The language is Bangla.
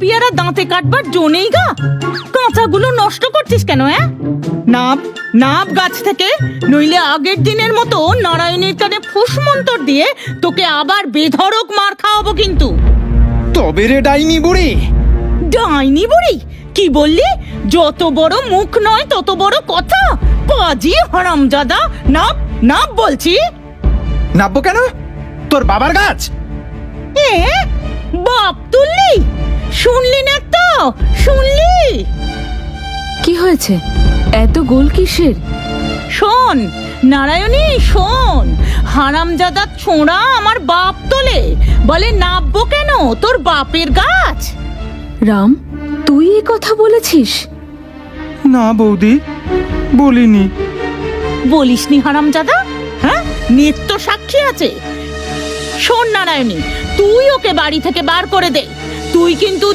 পিয়ারা দাঁতে কাটবার জোনেই গা, কাঁচাগুলো নষ্ট করছিস কেন? নাব নাব গাছ থেকে, নইলে আগের দিনের মতো নারায়ণীর কানে ফুসমন্তর দিয়ে তোকে আবার বেধড়ক মার খাওয়াবো কিন্তু। তবে রে ডাইনি বুড়ি। ডাইনি বুড়ি? কি বললি? যত বড় মুখ নয় তত বড় কথা, পাজি হারামজাদা। নাব নাব বলছি। নাববো কেন? তোর বাবার গাছ। বাপ তুললি? শুনলি না তো? শুনলি? কি হয়েছে? এত গোল কিসের? শোন নারায়ণী, শোন। হারামজাদা ছোঁড়া আমার বাপ তোলে, বলে নাববো কেন তোর বাপের গাছ। রাম, তুই এই কথা বলেছিস? না বৌদি, বলিনি। বলিসনি হারামজাদা? হ্যাঁ, নিত্য সাক্ষী আছে। শোন নারায়ণী, তুই ওকে বাড়ি থেকে বার করে দে। তুই কিন্তু